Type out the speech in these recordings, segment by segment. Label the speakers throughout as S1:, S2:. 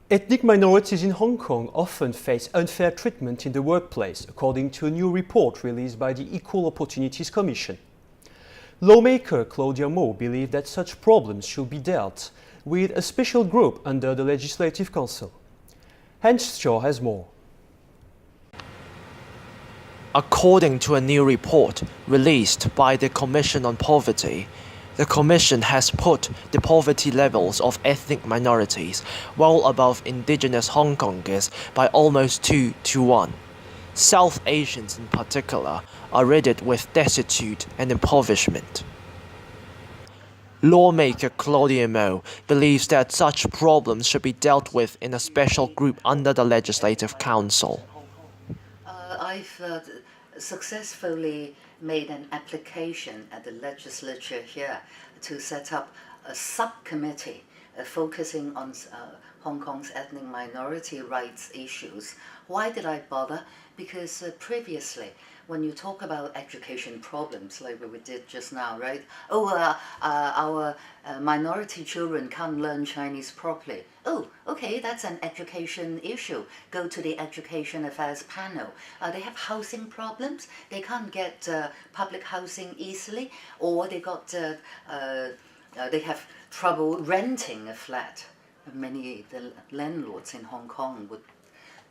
S1: Ethnic minorities in Hong Kong often face unfair treatment in the workplace, according to a new report released by the Equal Opportunities Commission. Lawmaker Claudia Mo believes that such problems should be dealt with a special group under the Legislative Council. Hans Shaw has more.
S2: According to a new report released by the Commission on Poverty, the Commission has put the poverty levels of ethnic minorities well above indigenous Hong Kongers by almost 2 to 1. South Asians in particular are riddled with destitute and impoverishment. Lawmaker Claudia Mo believes that such problems should be dealt with in a special group under the Legislative Council.
S3: I've successfully made an application at the legislature here to set up a subcommittee focusing on Hong Kong's ethnic minority rights issues. Why did I bother? Because previously, when you talk about education problems, like we did just now, right? Our minority children can't learn Chinese properly. Oh, okay, that's an education issue. Go to the Education Affairs panel. They have housing problems. They can't get public housing easily, or they have trouble renting a flat. Many the landlords in Hong Kong would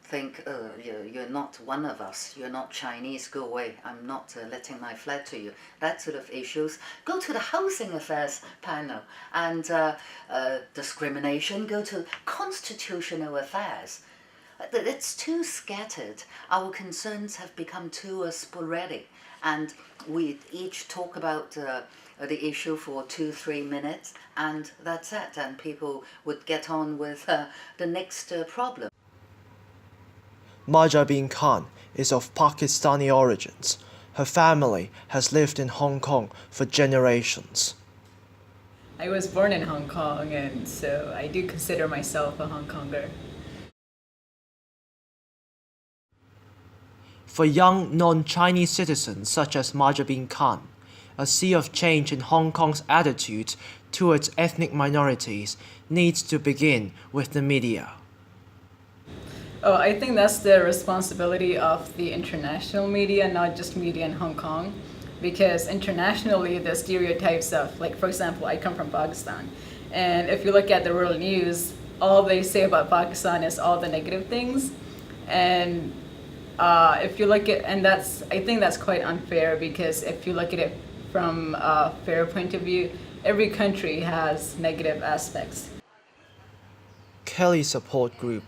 S3: think, you're not one of us, you're not Chinese, go away, I'm not letting my flat to you. That sort of issues. Go to the Housing Affairs panel. And discrimination, go to Constitutional Affairs. It's too scattered. Our concerns have become too sporadic. And we each talk about the issue for 2-3 minutes, and that's it. And people would get on with the next problem.
S2: Marja bin Khan is of Pakistani origins. Her family has lived in Hong Kong for generations.
S4: I was born in Hong Kong, and so I do consider myself a Hong Konger.
S2: For young non-Chinese citizens such as Marja bin Khan, a sea of change in Hong Kong's attitudes towards ethnic minorities needs to begin with the media.
S4: Oh, I think that's the responsibility of the international media, not just media in Hong Kong. Because internationally, the stereotypes of, like, for example, I come from Pakistan. And if you look at the world news, all they say about Pakistan is all the negative things. And if you look at, I think that's quite unfair, because if you look at it from a fair point of view, every country has negative aspects.
S2: Kelly Support Group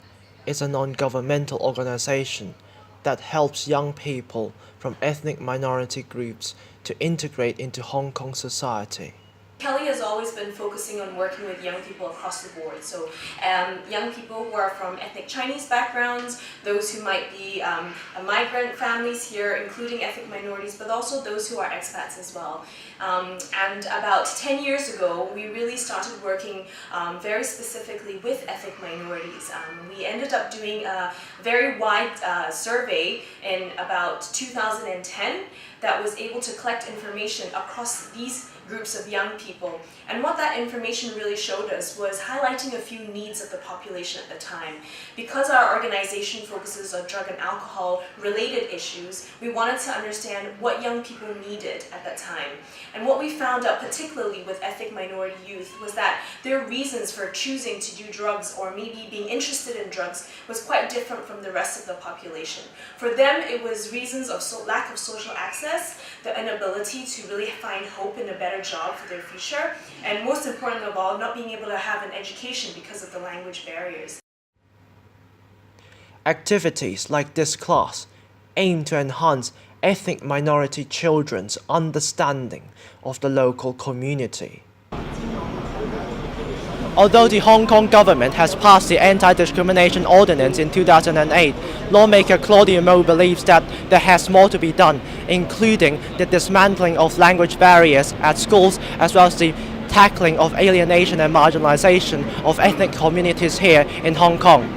S2: is a non-governmental organization that helps young people from ethnic minority groups to integrate into Hong Kong society.
S5: Kelly has always been focusing on working with young people across the board. So young people who are from ethnic Chinese backgrounds, those who might be migrant families here, including ethnic minorities, but also those who are expats as well. And about 10 years ago, we really started working very specifically with ethnic minorities. We ended up doing a very wide survey in about 2010 that was able to collect information across these groups of young people. And what that information really showed us was highlighting a few needs of the population at the time. Because our organization focuses on drug and alcohol related issues, we wanted to understand what young people needed at that time. And what we found out, particularly with ethnic minority youth, was that their reasons for choosing to do drugs or maybe being interested in drugs was quite different from the rest of the population. For them, it was reasons of lack of social access, the inability to really find hope in a better job for their future, and most important of all, not being able to have an education because of the language barriers.
S2: Activities like this class aim to enhance ethnic minority children's understanding of the local community. Although the Hong Kong government has passed the Anti-Discrimination Ordinance in 2008, lawmaker Claudia Mo believes that there has more to be done, including the dismantling of language barriers at schools, as well as the tackling of alienation and marginalization of ethnic communities here in Hong Kong.